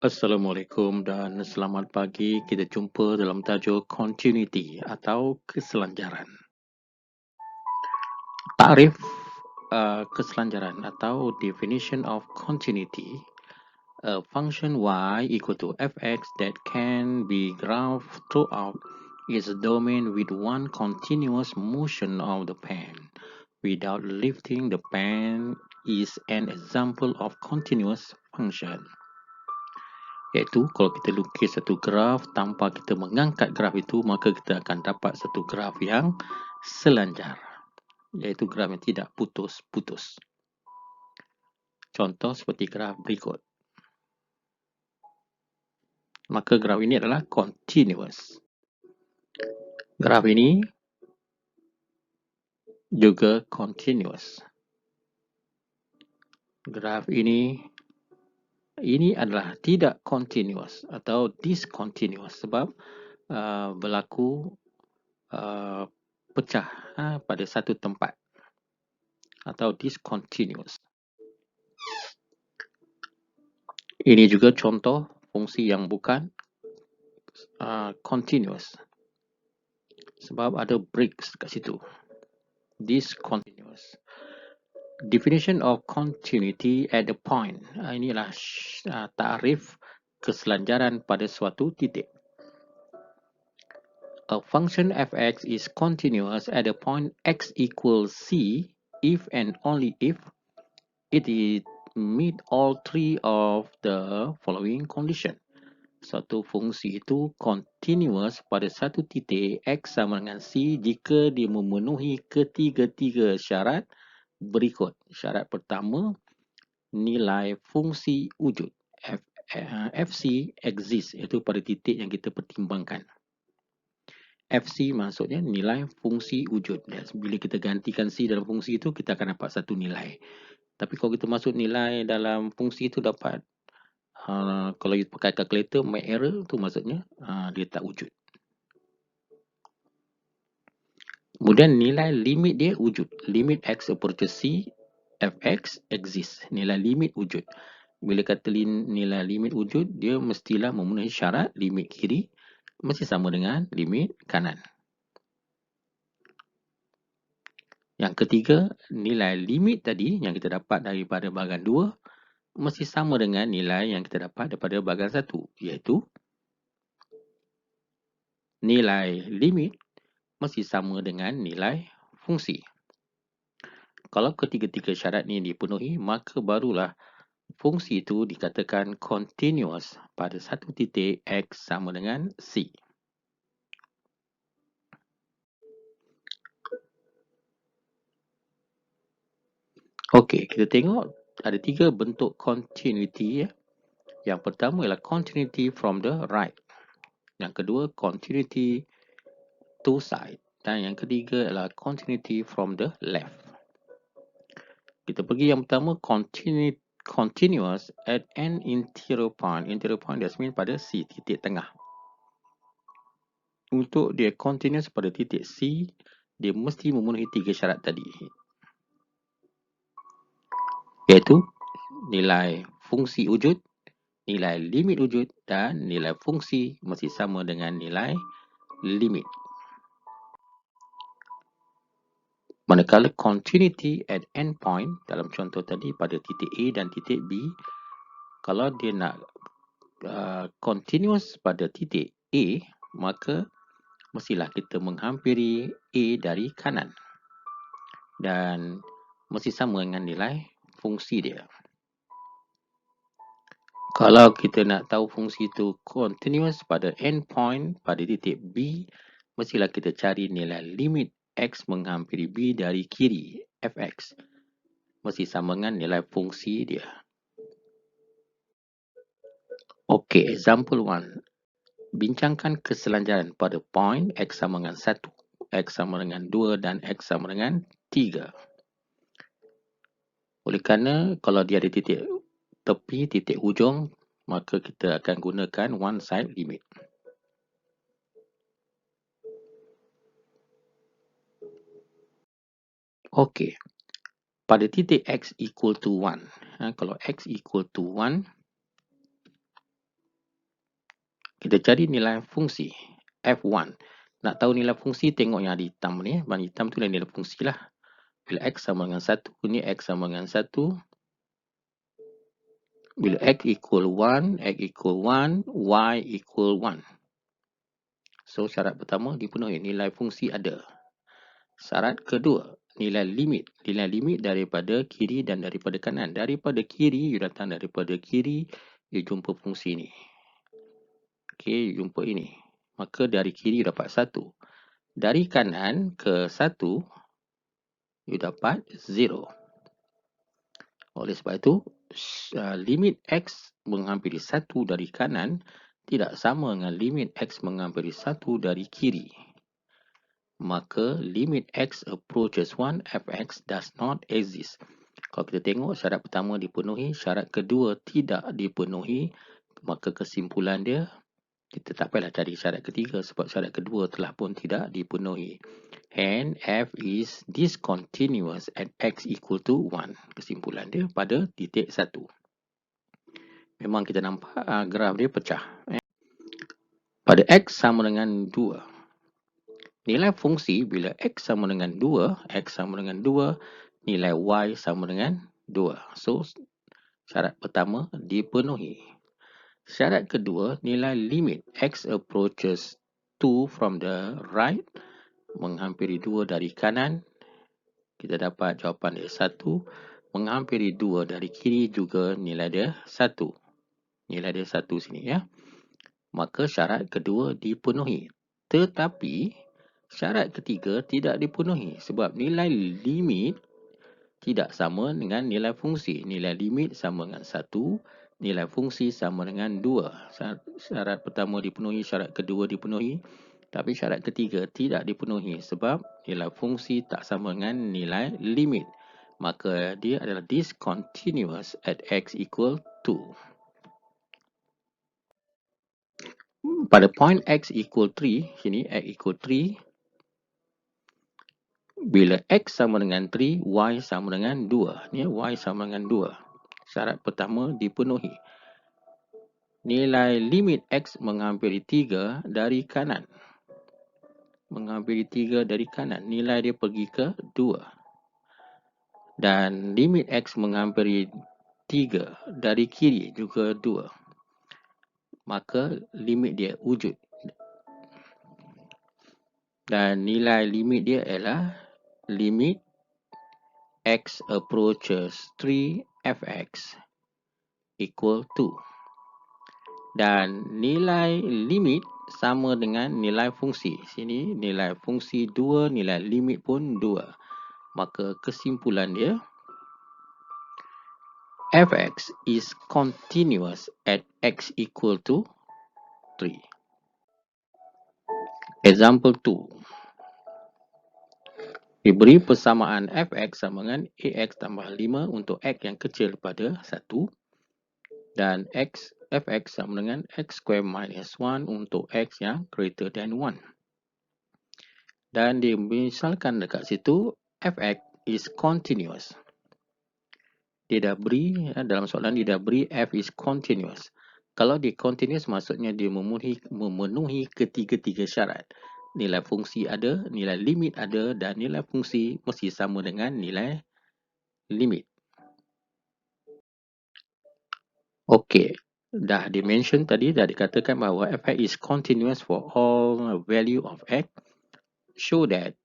Assalamualaikum dan selamat pagi. Kita jumpa dalam tajuk continuity atau keselanjaran. Takrif keselanjaran atau definition of continuity. A function y equal to fx that can be graphed throughout its domain with one continuous motion of the pen without lifting the pen is an example of continuous function. Iaitu kalau kita lukis satu graf tanpa kita mengangkat graf itu, maka kita akan dapat satu graf yang selanjar, iaitu graf yang tidak putus-putus. Contoh seperti graf berikut. Maka graf ini adalah continuous. Graf ini juga continuous. Graf ini adalah tidak continuous atau discontinuous sebab berlaku pecah pada satu tempat atau discontinuous. Ini juga contoh fungsi yang bukan continuous sebab ada breaks kat situ. Discontinuous. Definition of continuity at a point. Inilah takrif keselanjaran pada suatu titik. A function fx is continuous at a point x equals c if and only if it meet all three of the following condition. Suatu fungsi itu continuous pada satu titik x sama dengan c jika dia memenuhi ketiga-tiga syarat berikut. Syarat pertama, nilai fungsi wujud fc exist, iaitu pada titik yang kita pertimbangkan. fc maksudnya nilai fungsi wujud. Dan bila kita gantikan c dalam fungsi itu, kita akan dapat satu nilai. Tapi kalau kita masuk nilai dalam fungsi itu dapat kalau you pakai calculator, make error tu maksudnya dia tak wujud. Kemudian nilai limit dia wujud. Limit x approaches c, fx exists. Nilai limit wujud. Bila kata nilai limit wujud, dia mestilah memenuhi syarat limit kiri mesti sama dengan limit kanan. Yang ketiga, nilai limit tadi yang kita dapat daripada bahagian 2 mesti sama dengan nilai yang kita dapat daripada bahagian 1, iaitu nilai limit mesti sama dengan nilai fungsi. Kalau ketiga-tiga syarat ini dipenuhi, maka barulah fungsi itu dikatakan continuous pada satu titik x sama dengan c. Okey, kita tengok ada tiga bentuk continuity. Yang pertama ialah continuity from the right. Yang kedua, continuity to side. Dan yang ketiga adalah continuity from the left. Kita pergi yang pertama, continuous at an interior point. Interior point that means pada C, titik tengah. Untuk dia continuous pada titik C, dia mesti memenuhi tiga syarat tadi. Iaitu nilai fungsi wujud, nilai limit wujud dan nilai fungsi mesti sama dengan nilai limit. Manakala continuity at endpoint dalam contoh tadi pada titik A dan titik B, kalau dia nak continuous pada titik A, maka mestilah kita menghampiri A dari kanan dan mesti sama dengan nilai fungsi dia. Kalau kita nak tahu fungsi itu continuous pada endpoint pada titik B, mestilah kita cari nilai limit x menghampiri B dari kiri, fx. Mesti sama dengan nilai fungsi dia. Okey, example 1. Bincangkan keselanjaran pada point x sama dengan 1, x sama dengan 2 dan x sama dengan 3. Oleh kerana kalau dia ada titik tepi, titik hujung, maka kita akan gunakan one side limit. Okey. Pada titik x equal to 1. Kalau x equal to 1, Kita cari nilai fungsi F1. Nak tahu nilai fungsi, tengok yang ada hitam ni. Warna hitam tu nilai fungsi lah. Bila X sama dengan 1, ni X sama dengan 1. Bila X equal 1, X equal 1, Y equal 1. So, syarat pertama dipenuhi. Nilai fungsi ada. Syarat kedua, nilai limit. Nilai limit daripada kiri dan daripada kanan. Daripada kiri, you datang daripada kiri, you jumpa fungsi ni. Okey, you jumpa ini. Maka dari kiri you dapat 1. Dari kanan ke 1, you dapat 0. Oleh sebab itu, limit X menghampiri 1 dari kanan tidak sama dengan limit X menghampiri 1 dari kiri. Maka limit X approaches 1, Fx does not exist. Kalau kita tengok syarat pertama dipenuhi, syarat kedua tidak dipenuhi, maka kesimpulan dia, kita tak payahlah cari syarat ketiga sebab syarat kedua telah pun tidak dipenuhi. And F is discontinuous at X equal to 1. Kesimpulan dia pada titik 1. Memang kita nampak graf dia pecah. Pada X sama dengan 2. Nilai fungsi bila X sama dengan 2, X sama dengan 2, nilai Y sama dengan 2. So, syarat pertama dipenuhi. Syarat kedua, nilai limit X approaches 2 from the right, menghampiri 2 dari kanan. Kita dapat jawapan dia 1. Menghampiri 2 dari kiri juga nilai dia 1. Nilai dia 1 sini ya. Maka syarat kedua dipenuhi. Tetapi syarat ketiga tidak dipenuhi sebab nilai limit tidak sama dengan nilai fungsi. Nilai limit sama dengan 1, nilai fungsi sama dengan 2. Syarat pertama dipenuhi, syarat kedua dipenuhi. Tapi syarat ketiga tidak dipenuhi sebab nilai fungsi tak sama dengan nilai limit. Maka dia adalah discontinuous at X equal 2. Pada point X equal 3, sini X equal 3, bila X sama dengan 3, Y sama dengan 2. Ni Y sama dengan 2. Syarat pertama dipenuhi. Nilai limit X menghampiri 3 dari kanan. Menghampiri 3 dari kanan. Nilai dia pergi ke 2. Dan limit X menghampiri 3 dari kiri juga 2. Maka limit dia wujud. Dan nilai limit dia ialah limit X approaches 3 Fx equal 2. Dan nilai limit sama dengan nilai fungsi. Sini nilai fungsi 2, nilai limit pun 2. Maka kesimpulan dia, Fx is continuous at X equal to 3. Example 2. Diberi persamaan Fx sama dengan Ax tambah 5 untuk X yang kecil daripada 1. Dan Fx sama dengan X square minus 1 untuk X yang greater than 1. Dan dimisalkan dekat situ, Fx is continuous. Dia dah beri, dalam soalan dia dah beri F is continuous. Kalau dia continuous, maksudnya dia memenuhi ketiga-tiga syarat. Nilai fungsi ada, nilai limit ada dan nilai fungsi mesti sama dengan nilai limit. Okey, dah dimention tadi, dah dikatakan bahawa Fx is continuous for all value of X. Show that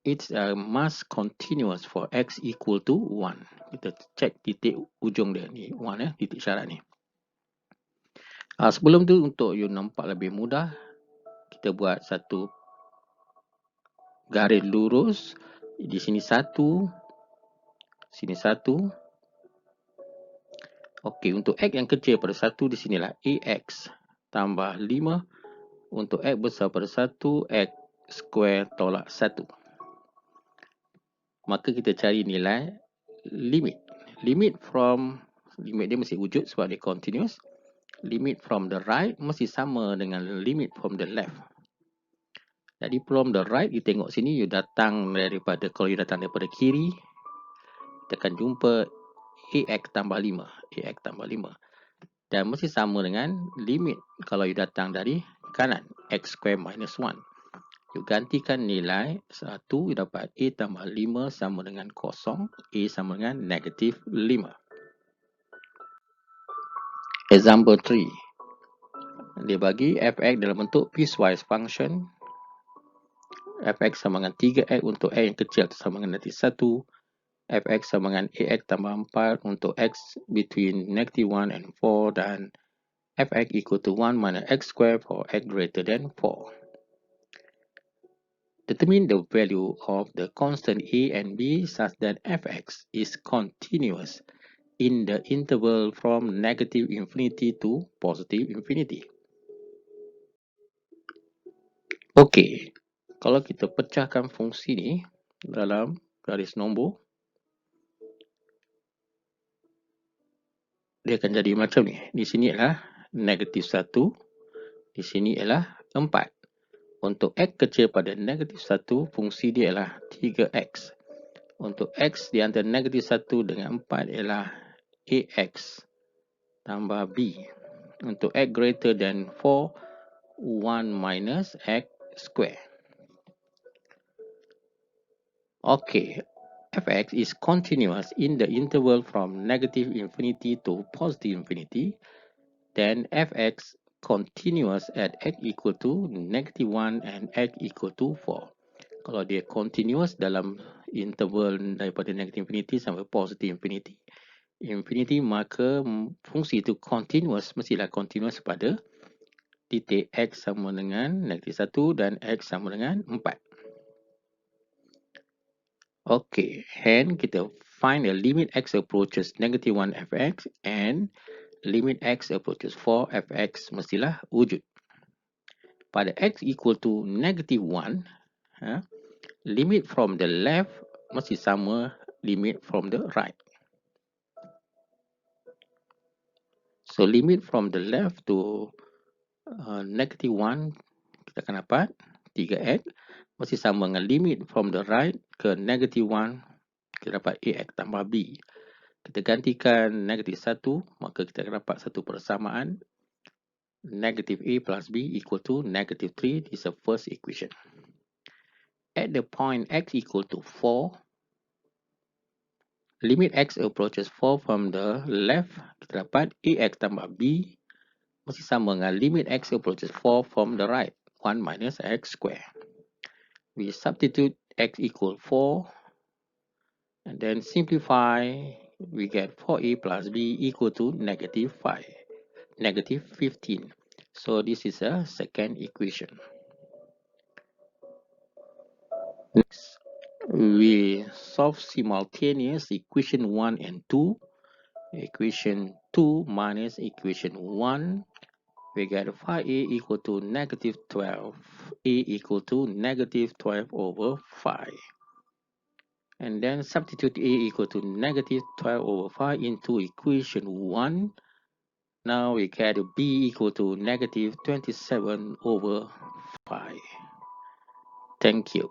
it's must continuous for X equal to 1. Kita cek titik ujung dia ni, 1 titik syarat ni. Sebelum tu, untuk you nampak lebih mudah, kita buat satu garis lurus. Di sini 1, sini 1. Okey, untuk X yang kecil pada 1, di sinilah Ax tambah 5. Untuk X besar pada 1, X square tolak 1. Maka kita cari nilai limit. Limit dia mesti wujud sebab dia continuous. Limit from the right mesti sama dengan limit from the left. Jadi from the right, you tengok sini, you datang daripada, kalau you datang daripada kiri, kita akan jumpa Ax tambah 5. Ax tambah 5. dan mesti sama dengan limit kalau you datang dari kanan, x square minus 1. You gantikan nilai 1, you dapat A tambah 5 sama dengan 0, A sama dengan negatif 5. Example 3. Dia bagi fx dalam bentuk piecewise function. Fx sama dengan 3x untuk x yang kecil sama dengan negatif 1. Fx sama dengan ax tambah 4 untuk x between negative 1 and 4 dan fx equal to 1 minus x square for x greater than 4. Determine the value of the constant a and b such that fx is continuous in the interval from negative infinity to positive infinity. Okey, kalau kita pecahkan fungsi ni dalam garis nombor, dia akan jadi macam ni. Di sini adalah negatif 1, di sini adalah 4. Untuk x kecil pada negatif 1, fungsi dia adalah 3x. Untuk x di antara negatif 1 dengan 4 ialah ax tambah b. Untuk x greater than 4, 1 minus x square. Okay, fx is continuous in the interval from negative infinity to positive infinity. Then fx continuous at x equal to negative 1 and x equal to 4. Kalau dia continuous dalam interval daripada negative infinity sampai positive infinity, maka fungsi itu continuous, mestilah continuous pada titik x sama dengan negatif 1 dan x sama dengan 4. Okay, hence kita find the limit x approaches negative 1 fx and limit x approaches 4 fx mestilah wujud. Pada x equal to negative 1, limit from the left mesti sama limit from the right. So limit from the left to negative 1, kita akan dapat 3x mesti sama dengan limit from the right ke negative 1, kita dapat ax tambah b. Kita gantikan negatif 1, maka kita akan dapat satu persamaan negative a plus b equal to negative 3. This is the first equation. At the point x equal to 4, limit x approaches 4 from the left, kita dapat ax tambah b mesti sama dengan limit x approaches 4 from the right, 1 minus x square. We substitute x equal 4 and then simplify, we get 4a plus b equal to negative 5. Negative 15. So this is a second equation. Next, we solve simultaneous equation 1 and 2. Equation 2 minus equation 1. We get 5a equal to negative 12. A equal to negative 12 over 5. And then substitute a equal to negative 12 over 5 into equation 1. Now we get b equal to negative 27 over 5. Thank you.